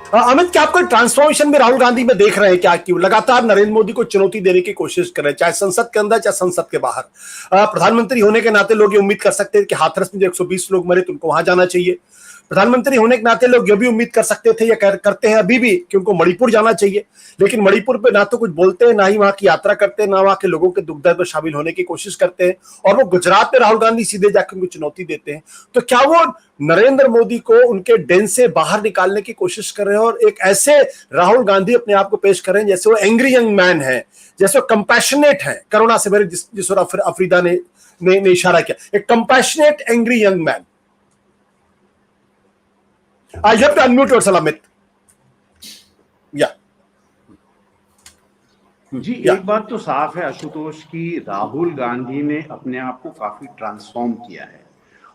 अमित, क्या आपको ट्रांसफॉर्मेशन में राहुल गांधी में देख रहे हैं क्या, कि लगातार नरेंद्र मोदी को चुनौती देने की कोशिश कर रहे हैं, चाहे संसद के अंदर चाहे संसद के बाहर। प्रधानमंत्री होने के नाते लोग ये उम्मीद कर सकते हैं कि हाथरस में जो 120 लोग मरे तो उनको वहां जाना चाहिए। प्रधानमंत्री होने के नाते लोग ये भी उम्मीद कर सकते थे या करते हैं अभी भी कि उनको मणिपुर जाना चाहिए, लेकिन मणिपुर पे ना तो कुछ बोलते हैं, ना ही वहां की यात्रा करते हैं, ना वहां के लोगों के दुख दर्द में शामिल होने की कोशिश करते हैं, और वो गुजरात में राहुल गांधी सीधे जाकर उनको चुनौती देते हैं। तो क्या वो नरेंद्र मोदी को उनके डेन से बाहर निकालने की कोशिश कर रहे हैं, और एक ऐसे राहुल गांधी अपने आप को पेश कर रहे हैं जैसे वो एंग्री यंग मैन है, जैसे वो कंपैशनेट है, करुणा से मेरे जिस और अफरीदा ने इशारा किया, एक compassionate angry young man. You have to unmute yourself, Amit. Yeah. जी, एक बात तो साफ है आशुतोष की राहुल गांधी ने अपने आप को काफी ट्रांसफॉर्म किया है,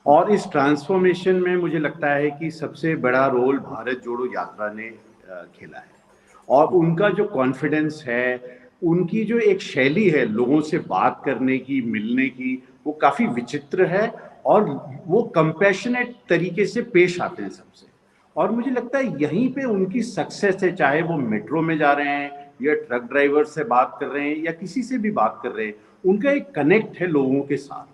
और इस ट्रांसफॉर्मेशन में मुझे लगता है कि सबसे बड़ा रोल भारत जोड़ो यात्रा ने खेला है। और उनका जो कॉन्फिडेंस है, उनकी जो एक शैली है लोगों से बात करने की, मिलने की, वो काफी विचित्र है, और वो कंपैशनेट तरीके से पेश आते हैं सबसे। और मुझे लगता है यहीं पे उनकी सक्सेस है, चाहे वो मेट्रो में जा रहे हैं या ट्रक ड्राइवर से बात कर रहे हैं या किसी से भी बात कर रहे हैं, उनका एक कनेक्ट है लोगों के साथ,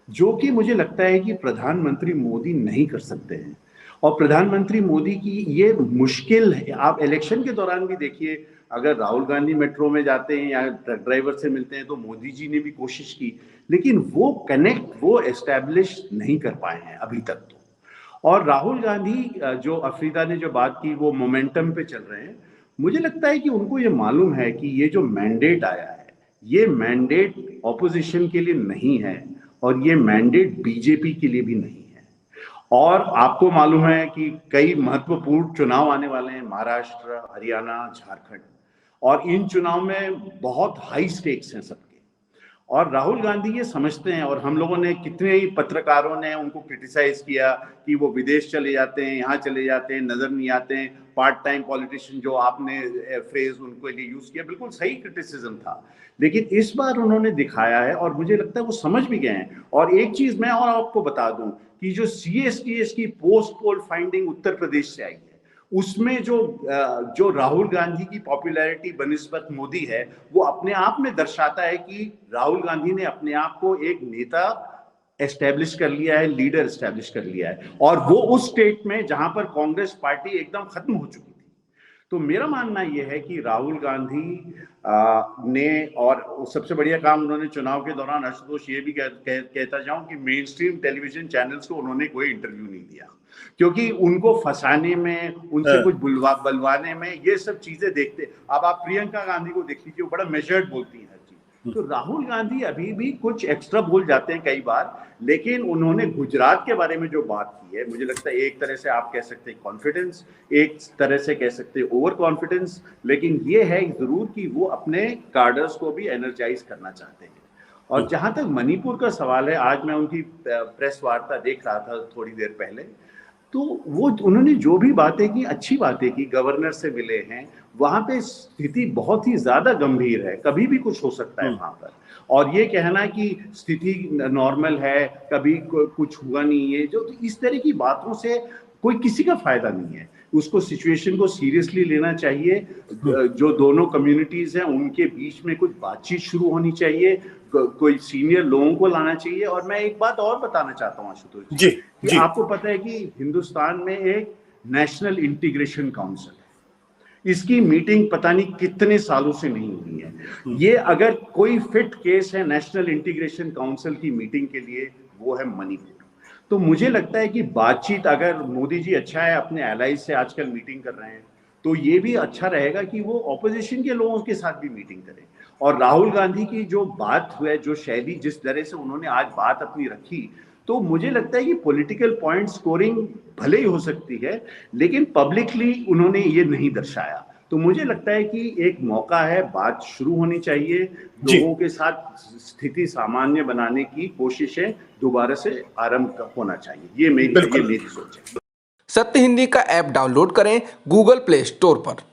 जो कि मुझे लगता है कि प्रधानमंत्री मोदी नहीं कर सकते हैं। और प्रधानमंत्री मोदी की ये मुश्किल है। आप इलेक्शन के दौरान भी देखिए, अगर राहुल गांधी मेट्रो में जाते हैं या ट्रक ड्राइवर से मिलते हैं तो मोदी जी ने भी कोशिश की, लेकिन वो कनेक्ट वो एस्टैब्लिश नहीं कर पाए हैं अभी तक तो। और राहुल गांधी, जो अफरीदा ने जो बात की, वो मोमेंटम पे चल रहे हैं। मुझे लगता है कि उनको ये मालूम है कि ये जो मैंडेट आया है, ये मैंडेट ऑपोजिशन के लिए नहीं है, और ये मैंडेट बीजेपी के लिए भी नहीं है। और आपको मालूम है कि कई महत्वपूर्ण चुनाव आने वाले हैं, महाराष्ट्र, हरियाणा, झारखंड, और इन चुनाव में बहुत हाई स्टेक्स हैं सबके। और राहुल गांधी ये समझते हैं, और हम लोगों ने, कितने ही पत्रकारों ने उनको क्रिटिसाइज किया कि वो विदेश चले जाते हैं, यहाँ चले जाते हैं, नजर नहीं आते हैं, पार्ट टाइम पॉलिटिशियन, जो आपने फ्रेज उनको लिए यूज किया, बिल्कुल सही क्रिटिसिज्म था। लेकिन इस बार उन्होंने दिखाया है, और मुझे लगता है वो समझ भी गए हैं। और एक चीज मैं और आपको बता दूं कि जो CSTS की पोस्ट पोल फाइंडिंग उत्तर प्रदेश से आई है, उसमें जो राहुल गांधी की पॉपुलैरिटी बनिस्बत मोदी है, वो अपने आप में दर्शाता है कि राहुल गांधी ने अपने आप को एक नेता एस्टेब्लिश कर लिया है, लीडर एस्टेब्लिश कर लिया है, और वो उस स्टेट में जहां पर कांग्रेस पार्टी एकदम खत्म हो चुकी थी। तो मेरा मानना यह है कि राहुल गांधी ने, और सबसे बढ़िया काम उन्होंने चुनाव के दौरान, आशुतोष ये भी कहता जाऊं कि मेन स्ट्रीम टेलीविजन चैनल्स को उन्होंने कोई इंटरव्यू नहीं दिया, क्योंकि उनको फंसाने में, उनसे कुछ बुलवाने में, ये सब चीजें देखते। अब आप प्रियंका गांधी को देख लीजिए, वो बड़ा मेजर्ड बोलती हैं हर चीज। तो राहुल गांधी अभी भी कुछ एक्स्ट्रा बोल जाते हैं कई बार, लेकिन उन्होंने गुजरात के बारे में जो बात की है, मुझे लगता है एक तरह से आप कह सकते हैं कॉन्फिडेंस, एक तरह से कह सकते हैं ओवर कॉन्फिडेंस, लेकिन ये है जरूर कि वो अपने कार्डर्स को भी एनर्जाइज करना चाहते हैं। और जहां तक मणिपुर का सवाल है, आज मैं उनकी प्रेस वार्ता देख रहा था थोड़ी देर पहले, तो वो उन्होंने जो भी बातें की, अच्छी बातें की, गवर्नर से मिले हैं, वहां पे स्थिति बहुत ही ज्यादा गंभीर है, कभी भी कुछ हो सकता है वहां पर। और ये कहना कि स्थिति नॉर्मल है, कभी कुछ हुआ नहीं है, जो इस तरह की बातों से कोई किसी का फायदा नहीं है। उसको, सिचुएशन को सीरियसली लेना चाहिए। जो दोनों कम्युनिटीज हैं उनके बीच में कुछ बातचीत शुरू होनी चाहिए, कोई सीनियर लोगों को लाना चाहिए। और मैं एक बात और बताना चाहता हूँ आशुतोष जी, कि आपको पता है कि हिंदुस्तान में एक नेशनल इंटीग्रेशन काउंसिल है, इसकी मीटिंग पता नहीं कितने सालों से नहीं हुई है। ये अगर कोई फिट केस है नेशनल इंटीग्रेशन काउंसिल की मीटिंग के लिए, वो है मणिपुर। तो मुझे लगता है कि बातचीत, अगर मोदी जी अच्छा है, अपने एलाइज से आजकल मीटिंग कर रहे हैं, तो ये भी अच्छा रहेगा कि वो ऑपोजिशन के लोगों के साथ भी मीटिंग करें। और राहुल गांधी की जो बात हुई, जो शैली, जिस तरह से उन्होंने आज बात अपनी रखी, तो मुझे लगता है कि पॉलिटिकल पॉइंट स्कोरिंग भले ही हो सकती है, लेकिन पब्लिकली उन्होंने ये नहीं दर्शाया। तो मुझे लगता है कि एक मौका है, बात शुरू होनी चाहिए, लोगों के साथ स्थिति सामान्य बनाने की कोशिशें दोबारा से आरंभ होना चाहिए। ये मेरी सोच है। सत्य हिंदी का ऐप डाउनलोड करें गूगल प्ले स्टोर पर।